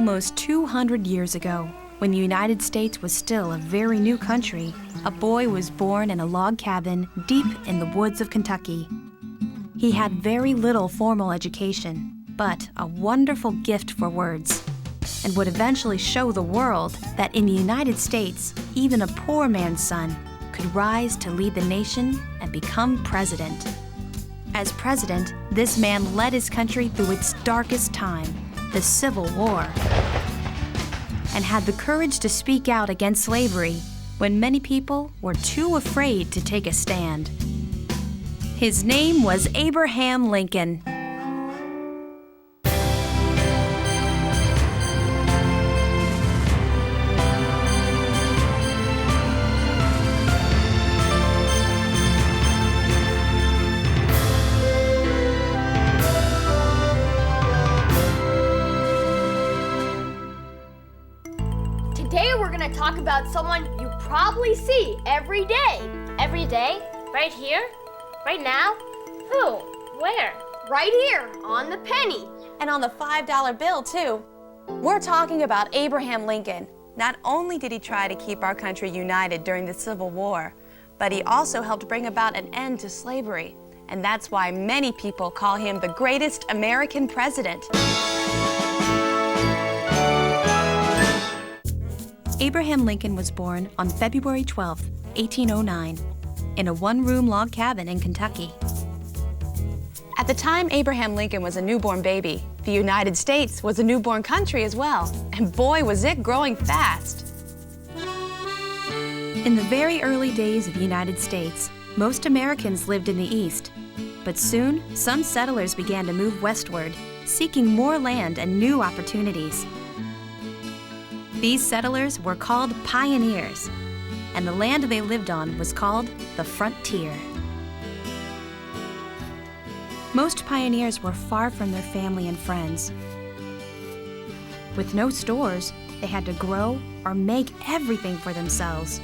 Almost 200 years ago, when the United States was still a very new country, a boy was born in a log cabin deep in the woods of Kentucky. He had very little formal education, but a wonderful gift for words, and would eventually show the world that in the United States, even a poor man's son could rise to lead the nation and become president. As president, this man led his country through its darkest time, the Civil War, and had the courage to speak out against slavery when many people were too afraid to take a stand. His name was Abraham Lincoln. Today we're going to talk about someone you probably see every day. Every day? Right here? Right now? Who? Where? Right here, on the penny. And on the $5 bill, too. We're talking about Abraham Lincoln. Not only did he try to keep our country united during the Civil War, but he also helped bring about an end to slavery. And that's why many people call him the greatest American president. Abraham Lincoln was born on February 12, 1809, in a one-room log cabin in Kentucky. At the time Abraham Lincoln was a newborn baby, the United States was a newborn country as well. And boy, was it growing fast. In the very early days of the United States, most Americans lived in the East. But soon, some settlers began to move westward, seeking more land and new opportunities. These settlers were called pioneers, and the land they lived on was called the frontier. Most pioneers were far from their family and friends. With no stores, they had to grow or make everything for themselves.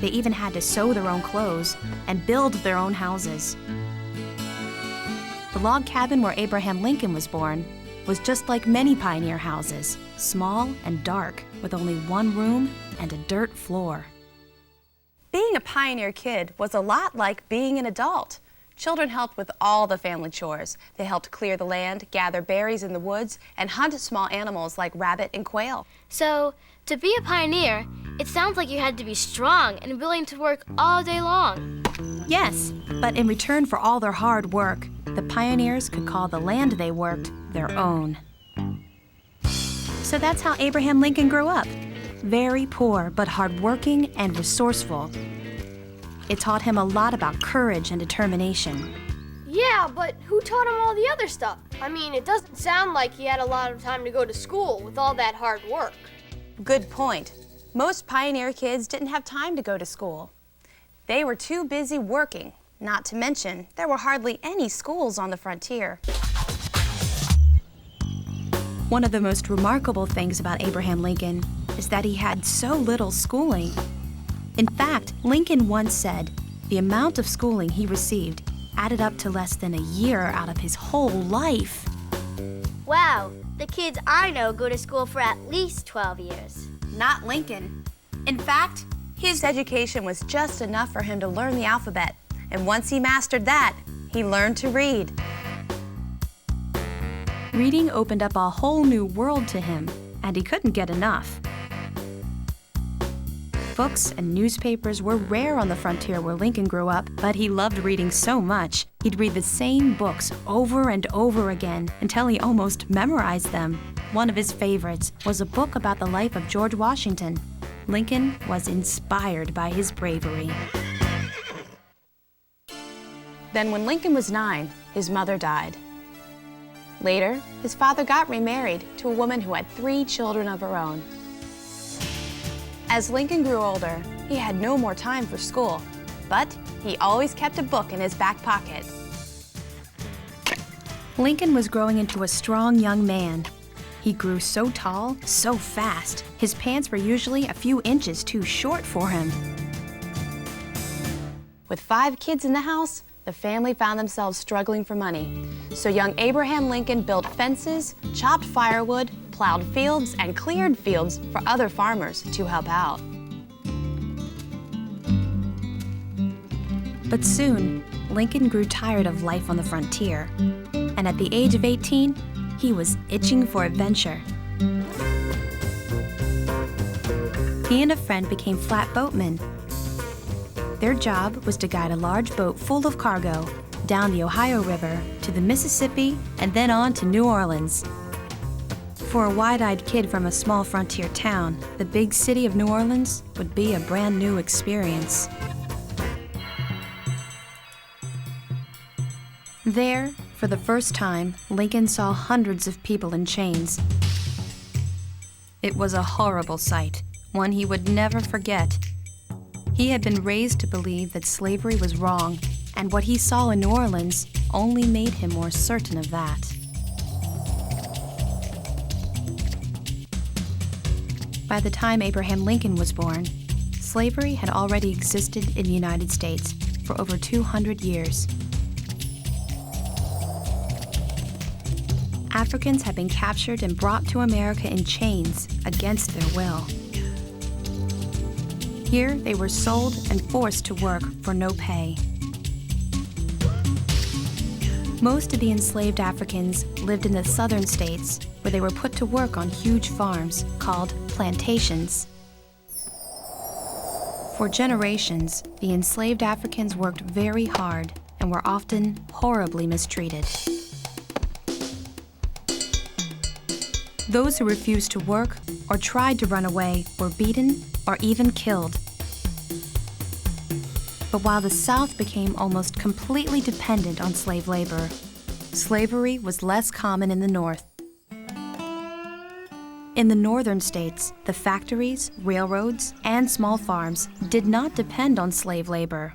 They even had to sew their own clothes and build their own houses. The log cabin where Abraham Lincoln was born was just like many pioneer houses, small and dark, with only one room and a dirt floor. Being a pioneer kid was a lot like being an adult. Children helped with all the family chores. They helped clear the land, gather berries in the woods, and hunt small animals like rabbit and quail. So, to be a pioneer, it sounds like you had to be strong and willing to work all day long. Yes, but in return for all their hard work, the pioneers could call the land they worked their own. So that's how Abraham Lincoln grew up. Very poor, but hardworking and resourceful. It taught him a lot about courage and determination. Yeah, but who taught him all the other stuff? I mean, it doesn't sound like he had a lot of time to go to school with all that hard work. Good point. Most pioneer kids didn't have time to go to school. They were too busy working. Not to mention, there were hardly any schools on the frontier. One of the most remarkable things about Abraham Lincoln is that he had so little schooling. In fact, Lincoln once said the amount of schooling he received added up to less than a year out of his whole life. Wow, the kids I know go to school for at least 12 years. Not Lincoln. In fact, his education was just enough for him to learn the alphabet. And once he mastered that, he learned to read. Reading opened up a whole new world to him, and he couldn't get enough. Books and newspapers were rare on the frontier where Lincoln grew up, but he loved reading so much, he'd read the same books over and over again until he almost memorized them. One of his favorites was a book about the life of George Washington. Lincoln was inspired by his bravery. Then when Lincoln was 9, his mother died. Later, his father got remarried to a woman who had 3 children of her own. As Lincoln grew older, he had no more time for school, but he always kept a book in his back pocket. Lincoln was growing into a strong young man. He grew so tall, so fast, his pants were usually a few inches too short for him. With 5 kids in the house, the family found themselves struggling for money. So young Abraham Lincoln built fences, chopped firewood, plowed fields and cleared fields for other farmers to help out. But soon, Lincoln grew tired of life on the frontier, and at the age of 18, he was itching for adventure. He and a friend became flat boatmen. Their job was to guide a large boat full of cargo down the Ohio River to the Mississippi and then on to New Orleans. For a wide-eyed kid from a small frontier town, the big city of New Orleans would be a brand new experience. There, for the first time, Lincoln saw hundreds of people in chains. It was a horrible sight, one he would never forget. He had been raised to believe that slavery was wrong, and what he saw in New Orleans only made him more certain of that. By the time Abraham Lincoln was born, slavery had already existed in the United States for over 200 years. Africans had been captured and brought to America in chains against their will. Here, they were sold and forced to work for no pay. Most of the enslaved Africans lived in the southern states, where they were put to work on huge farms called plantations. For generations, the enslaved Africans worked very hard and were often horribly mistreated. Those who refused to work or tried to run away were beaten or even killed. But while the South became almost completely dependent on slave labor, slavery was less common in the North. In the northern states, the factories, railroads, and small farms did not depend on slave labor.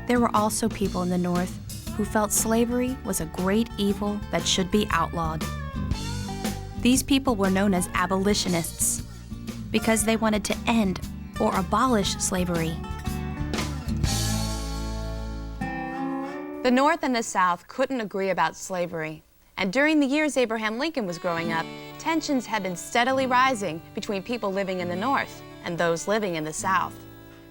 There were also people in the North who felt slavery was a great evil that should be outlawed. These people were known as abolitionists because they wanted to end or abolish slavery. The North and the South couldn't agree about slavery, and during the years Abraham Lincoln was growing up, tensions had been steadily rising between people living in the North and those living in the South.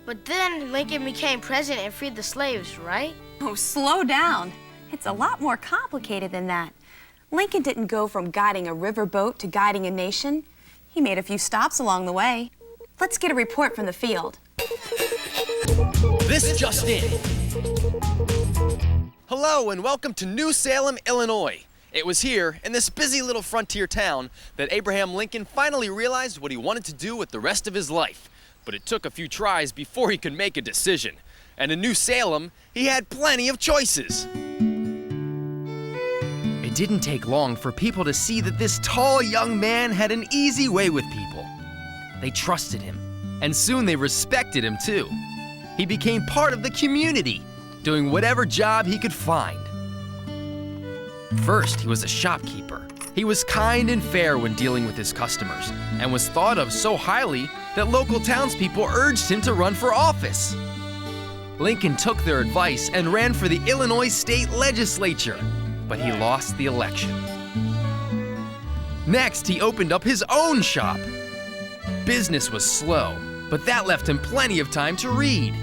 But then Lincoln became president and freed the slaves, right? Oh, slow down. It's a lot more complicated than that. Lincoln didn't go from guiding a river boat to guiding a nation. He made a few stops along the way. Let's get a report from the field. This just in. Hello and welcome to New Salem, Illinois. It was here, in this busy little frontier town, that Abraham Lincoln finally realized what he wanted to do with the rest of his life. But it took a few tries before he could make a decision. And in New Salem, he had plenty of choices. It didn't take long for people to see that this tall young man had an easy way with people. They trusted him, and soon they respected him too. He became part of the community, doing whatever job he could find. First, he was a shopkeeper. He was kind and fair when dealing with his customers, and was thought of so highly that local townspeople urged him to run for office. Lincoln took their advice and ran for the Illinois state legislature, but he lost the election. Next, he opened up his own shop. Business was slow, but that left him plenty of time to read.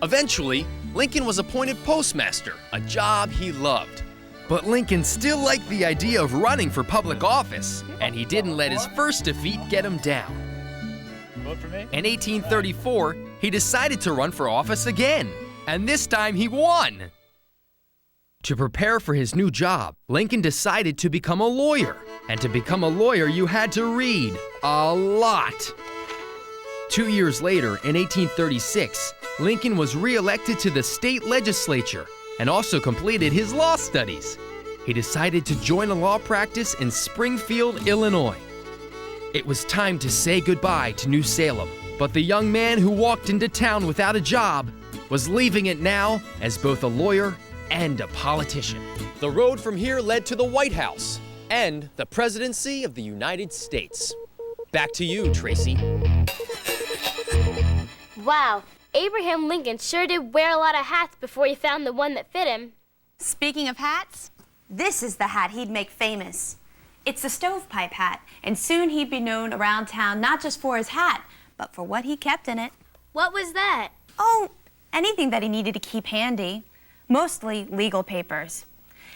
Eventually, Lincoln was appointed postmaster, a job he loved. But Lincoln still liked the idea of running for public office, and he didn't let his first defeat get him down. Vote for me? In 1834, he decided to run for office again, and this time he won. To prepare for his new job, Lincoln decided to become a lawyer. And to become a lawyer, you had to read a lot. 2 years later, in 1836, Lincoln was re-elected to the state legislature and also completed his law studies. He decided to join a law practice in Springfield, Illinois. It was time to say goodbye to New Salem, but the young man who walked into town without a job was leaving it now as both a lawyer and a politician. The road from here led to the White House and the presidency of the United States. Back to you, Tracy. Wow, Abraham Lincoln sure did wear a lot of hats before he found the one that fit him. Speaking of hats, This is the hat he'd make famous. It's the stovepipe hat, and soon he'd be known around town not just for his hat, but for what he kept in it. What was that? Oh, anything that he needed to keep handy. Mostly legal papers.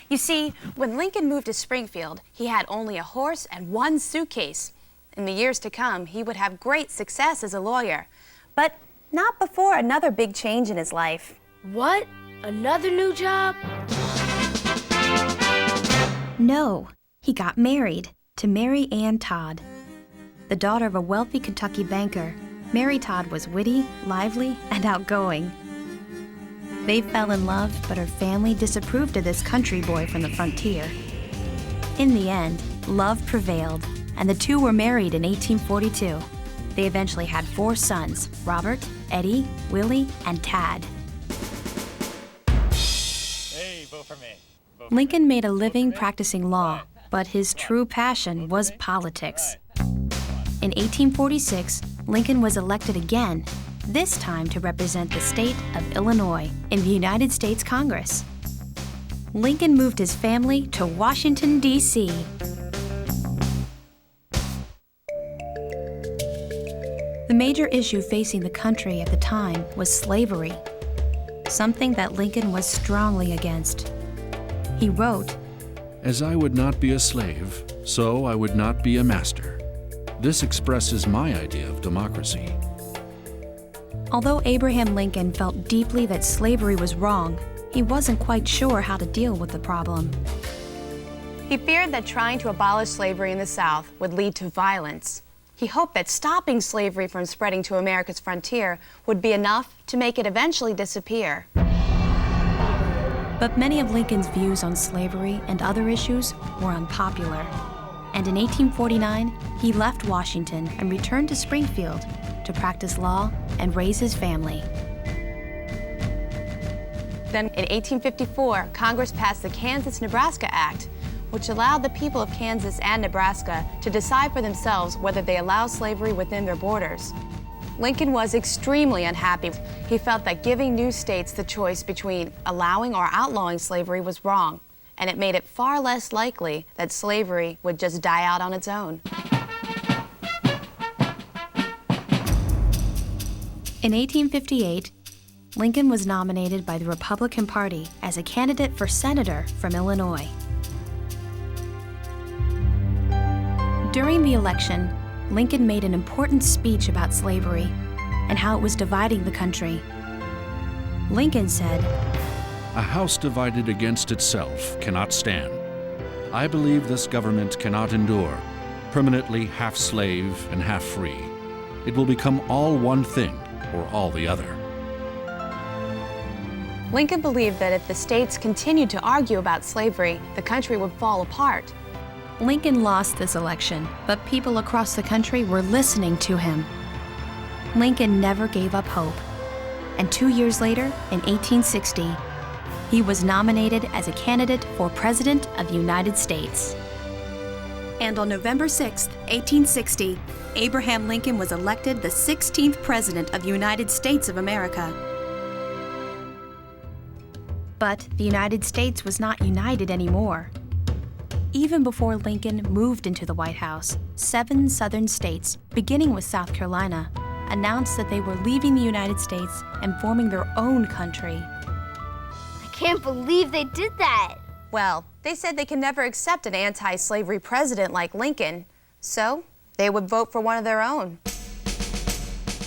You see, when Lincoln moved to Springfield, he had only a horse and one suitcase. In the years to come, he would have great success as a lawyer, but not before another big change in his life. What? Another new job? No, he got married to Mary Ann Todd. The daughter of a wealthy Kentucky banker, Mary Todd was witty, lively, and outgoing. They fell in love, but her family disapproved of this country boy from the frontier. In the end, love prevailed, and the two were married in 1842. They eventually had 4 sons, Robert, Eddie, Willie, and Tad. Hey, vote for me. Vote for Lincoln me. made a living Vote for me. practicing law, but his true passion was politics. In 1846, Lincoln was elected again, this time to represent the state of Illinois in the United States Congress. Lincoln moved his family to Washington, D.C. The major issue facing the country at the time was slavery, something that Lincoln was strongly against. He wrote, "As I would not be a slave, so I would not be a master. This expresses my idea of democracy." Although Abraham Lincoln felt deeply that slavery was wrong, he wasn't quite sure how to deal with the problem. He feared that trying to abolish slavery in the South would lead to violence. He hoped that stopping slavery from spreading to America's frontier would be enough to make it eventually disappear. But many of Lincoln's views on slavery and other issues were unpopular. And in 1849, he left Washington and returned to Springfield to practice law and raise his family. Then in 1854, Congress passed the Kansas-Nebraska Act, which allowed the people of Kansas and Nebraska to decide for themselves whether they allow slavery within their borders. Lincoln was extremely unhappy. He felt that giving new states the choice between allowing or outlawing slavery was wrong, and it made it far less likely that slavery would just die out on its own. In 1858, Lincoln was nominated by the Republican Party as a candidate for senator from Illinois. During the election, Lincoln made an important speech about slavery and how it was dividing the country. Lincoln said, "A house divided against itself cannot stand. I believe this government cannot endure, permanently half slave and half free. It will become all one thing or all the other." Lincoln believed that if the states continued to argue about slavery, the country would fall apart. Lincoln lost this election, but people across the country were listening to him. Lincoln never gave up hope, and 2 years later, in 1860, he was nominated as a candidate for President of the United States. And on November 6, 1860, Abraham Lincoln was elected the 16th President of the United States of America. But the United States was not united anymore. Even before Lincoln moved into the White House, 7 southern states, beginning with South Carolina, announced that they were leaving the United States and forming their own country. I can't believe they did that. Well, they said they can never accept an anti-slavery president like Lincoln, so they would vote for one of their own.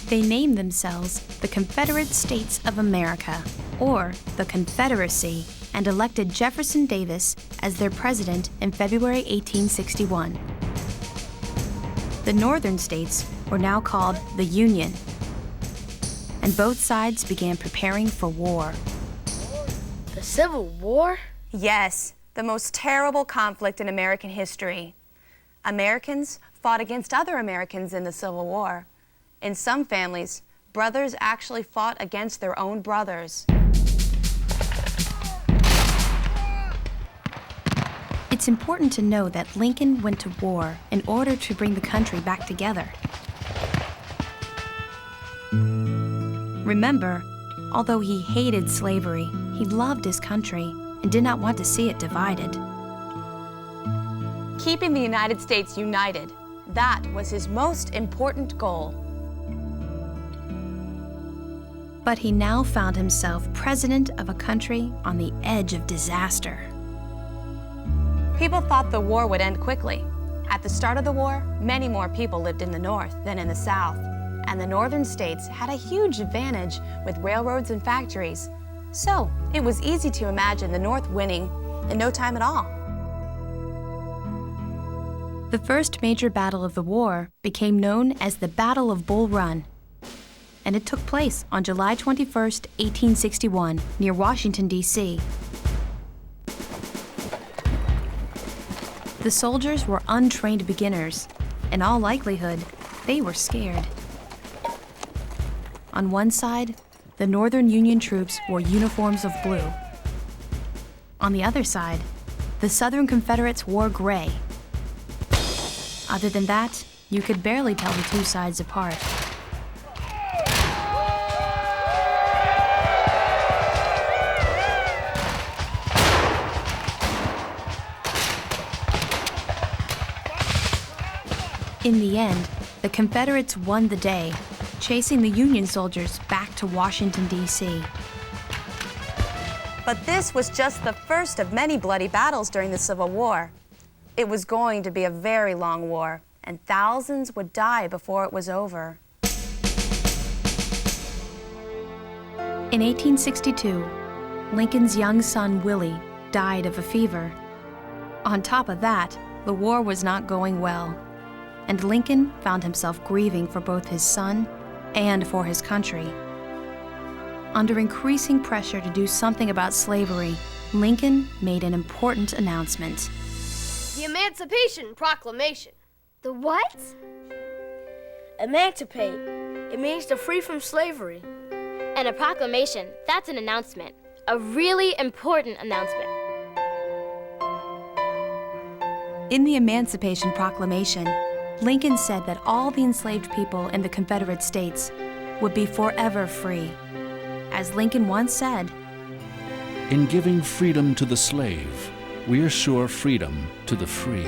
They named themselves the Confederate States of America, or the Confederacy, and elected Jefferson Davis as their president in February 1861. The northern states were now called the Union, and both sides began preparing for war. The Civil War? Yes, the most terrible conflict in American history. Americans fought against other Americans in the Civil War. In some families, brothers actually fought against their own brothers. It's important to know that Lincoln went to war in order to bring the country back together. Remember, although he hated slavery, he loved his country and did not want to see it divided. keeping the United States united. That was his most important goal. But he now found himself president of a country on the edge of disaster. People thought the war would end quickly. At the start of the war, many more people lived in the North than in the South, and the northern states had a huge advantage with railroads and factories. So it was easy to imagine the North winning in no time at all. The first major battle of the war became known as the Battle of Bull Run, and it took place on July 21st, 1861, near Washington, D.C. The soldiers were untrained beginners. In all likelihood, they were scared. On one side, the Northern Union troops wore uniforms of blue. On the other side, the Southern Confederates wore gray. Other than that, you could barely tell the two sides apart. In the end, the Confederates won the day, chasing the Union soldiers back to Washington, D.C. But this was just the first of many bloody battles during the Civil War. It was going to be a very long war, and thousands would die before it was over. In 1862, Lincoln's young son, Willie, died of a fever. On top of that, the war was not going well, and Lincoln found himself grieving for both his son and for his country. Under increasing pressure to do something about slavery, Lincoln made an important announcement. The Emancipation Proclamation. The what? Emancipate. It means to free from slavery. And a proclamation, that's an announcement. A really important announcement. In the Emancipation Proclamation, Lincoln said that all the enslaved people in the Confederate States would be forever free. As Lincoln once said, "In giving freedom to the slave, we assure freedom to the free."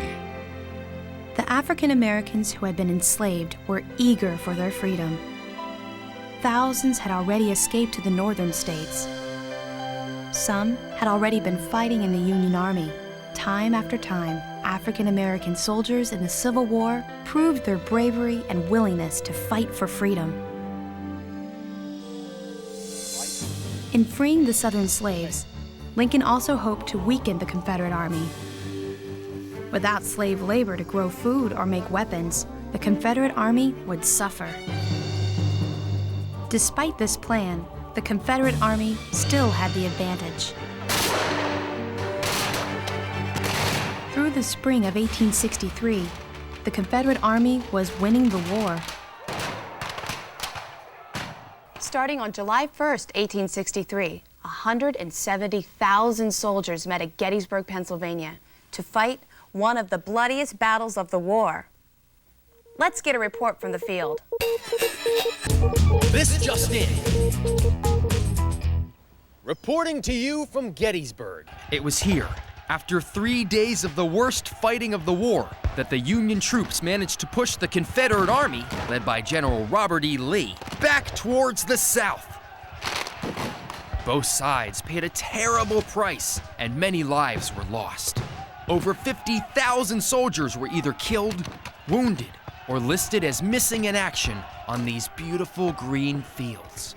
the African Americans who had been enslaved were eager for their freedom. Thousands had already escaped to the northern states. Some had already been fighting in the Union Army. Time after time, African American soldiers in the Civil War proved their bravery and willingness to fight for freedom. In freeing the Southern slaves, Lincoln also hoped to weaken the Confederate Army. Without slave labor to grow food or make weapons, the Confederate Army would suffer. Despite this plan, the Confederate Army still had the advantage. Through the spring of 1863, the Confederate Army was winning the war. Starting on July 1st, 1863, 170,000 soldiers met at Gettysburg, Pennsylvania, to fight one of the bloodiest battles of the war. Let's get a report from the field. This just in. Reporting to you from Gettysburg. It was here, after 3 days of the worst fighting of the war, that the Union troops managed to push the Confederate Army, led by General Robert E. Lee, back towards the South. Both sides paid a terrible price, and many lives were lost. Over 50,000 soldiers were either killed, wounded, or listed as missing in action on these beautiful green fields.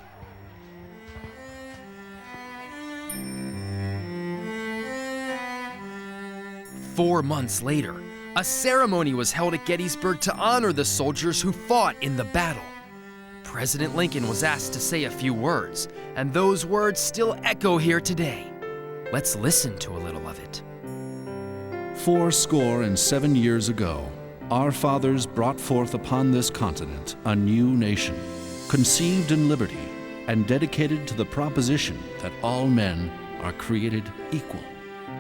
Four months later, a ceremony was held at Gettysburg to honor the soldiers who fought in the battle. President Lincoln was asked to say a few words, and those words still echo here today. Let's listen to a little of it. 87 years ago, our fathers brought forth upon this continent a new nation, conceived in liberty and dedicated to the proposition that all men are created equal.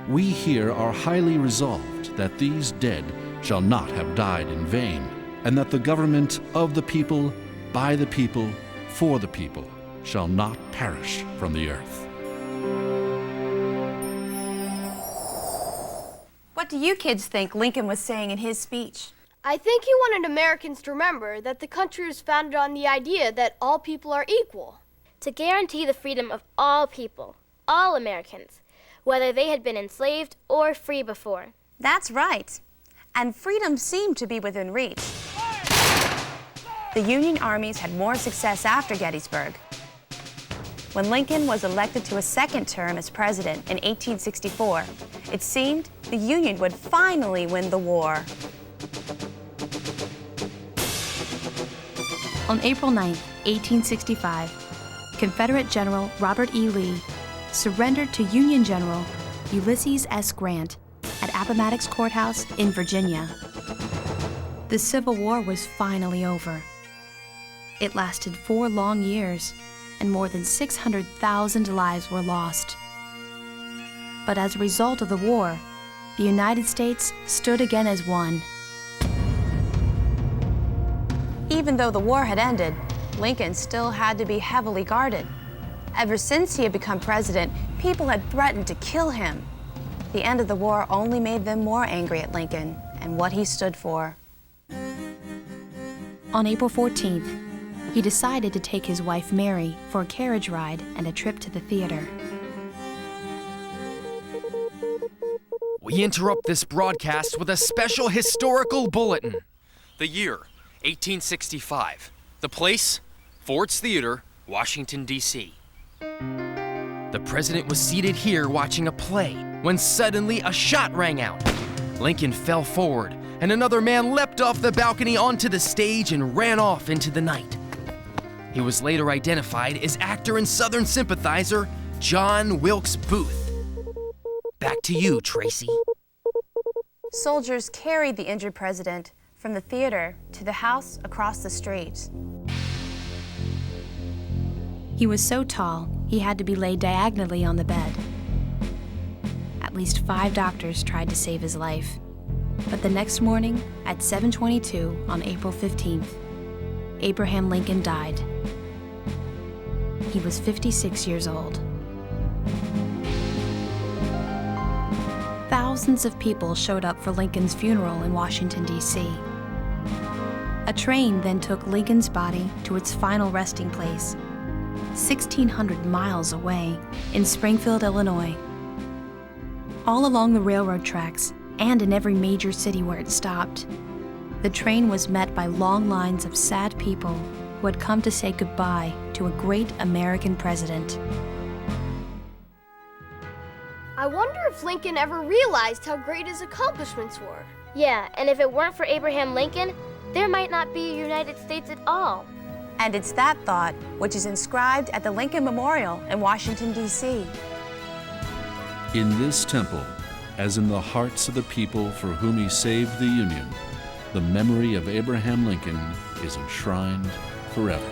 We here are highly resolved that these dead shall not have died in vain, and that the government of the people, by the people, for the people, shall not perish from the earth. What do you kids think Lincoln was saying in his speech? I think he wanted Americans to remember that the country was founded on the idea that all people are equal. To guarantee the freedom of all people, all Americans, whether they had been enslaved or free before. That's right. And freedom seemed to be within reach. The Union armies had more success after Gettysburg. When Lincoln was elected to a second term as president in 1864, it seemed the Union would finally win the war. On April 9, 1865, Confederate General Robert E. Lee surrendered to Union General Ulysses S. Grant at Appomattox Courthouse in Virginia. The Civil War was finally over. It lasted 4 long years, and more than 600,000 lives were lost. But as a result of the war, the United States stood again as one. Even though the war had ended, Lincoln still had to be heavily guarded. Ever since he had become president, people had threatened to kill him. The end of the war only made them more angry at Lincoln and what he stood for. On April 14th, he decided to take his wife Mary for a carriage ride and a trip to the theater. We interrupt this broadcast with a special historical bulletin. The year, 1865. The place, Ford's Theater, Washington, D.C. The president was seated here watching a play when suddenly a shot rang out. Lincoln fell forward, and another man leapt off the balcony onto the stage and ran off into the night. He was later identified as actor and Southern sympathizer John Wilkes Booth. Back to you, Tracy. Soldiers carried the injured president from the theater to the house across the street. He was so tall, he had to be laid diagonally on the bed. At least 5 doctors tried to save his life. But the next morning, at 7:22 on April 15th, Abraham Lincoln died. He was 56 years old. Thousands of people showed up for Lincoln's funeral in Washington, D.C. A train then took Lincoln's body to its final resting place, 1,600 miles away in Springfield, Illinois. All along the railroad tracks and in every major city where it stopped, the train was met by long lines of sad people who had come to say goodbye to a great American president. I wonder if Lincoln ever realized how great his accomplishments were. Yeah, and if it weren't for Abraham Lincoln, there might not be a United States at all. And it's that thought which is inscribed at the Lincoln Memorial in Washington, D.C. In this temple, as in the hearts of the people for whom he saved the Union, the memory of Abraham Lincoln is enshrined forever.